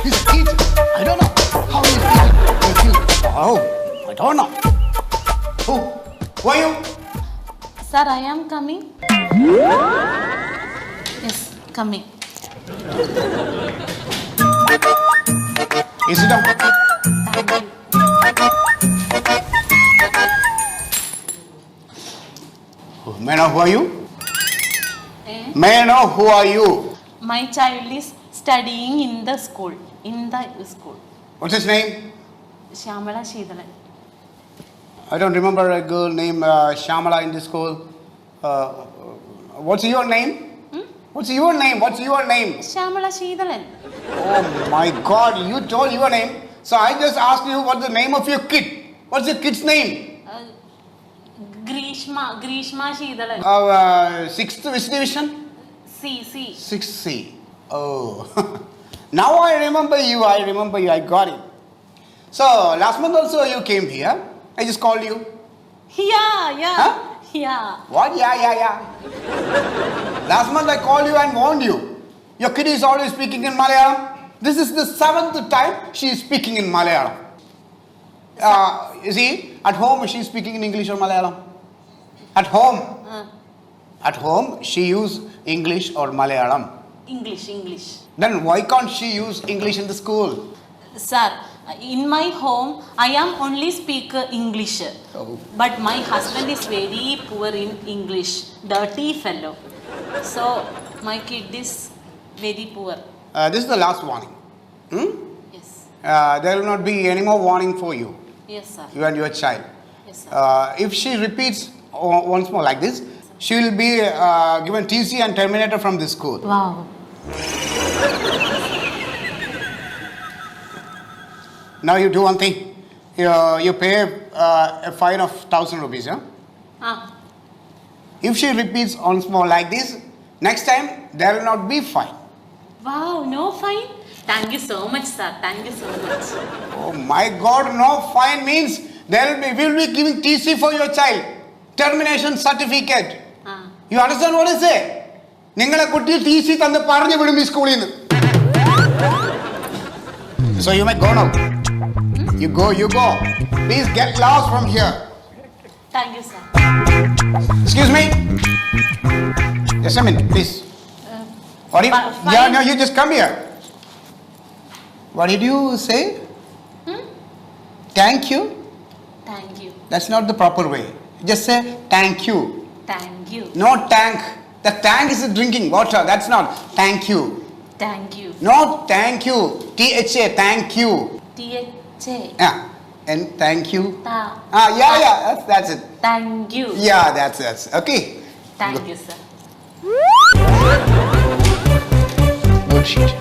He's a teacher. I don't know how he feels. Oh, I don't know. Who are you? Sir, I am coming. Yes, coming. You sit down. Thank you. May I know who are you? May I know who are you? My child is studying in the school. What's his name? Shyamala Sheethalan. I don't remember a girl named Shyamala in this school. What's your name? What's your name? Shyamala Sheethalan. Oh my God, you told your name. So I just asked you what's the name of your kid. What's your kid's name? Grishma Sheethalan. 6th which division? C. 6C. Oh. Now I remember you. I got it. So last month also you came here. I just called you. Yeah. Huh? Yeah. What? Yeah. Last month I called you and warned you. Your kid is always speaking in Malayalam. This is the 7th time she is speaking in Malayalam. You see, at home she is speaking in English or Malayalam. At home she use English or Malayalam. English. Then why can't she use English in the school? Sir, in my home, I am only speak English. Oh. But my husband is very poor in English. Dirty fellow. So, my kid is very poor. This is the last warning. Yes. There will not be any more warning for you. Yes, sir. You and your child. Yes, sir. If she repeats once more like this, she will be given TC and terminated from this school. Wow. Now you do one thing. You pay a fine of 1,000 rupees. Yeah? If she repeats once more like this, next time there will not be fine. Wow, no fine? Thank you so much, sir. Thank you so much. Oh my God, no fine means we will be giving TC for your child. Termination certificate. You understand what I say? നിങ്ങളെ കുട്ടി TC തന്ന് പറഞ്ഞു വിടും ഈ സ്കൂളിൽ നിന്ന്. So you may go now. You go. Please get lost from here. Thank you, sir. Excuse me. Just a minute, please. What did fine. No, you just come here. What did you say? Thank you? Thank you. That's not the proper way. Just say thank you. Thank you. No tank. The tank is drinking water. That's not thank you. Thank you. No thank you. THA, thank you. THA. Yeah. And thank you. Ta. Yeah. That's it. Thank you. Yeah, that's okay. Thank you, sir. Good shit.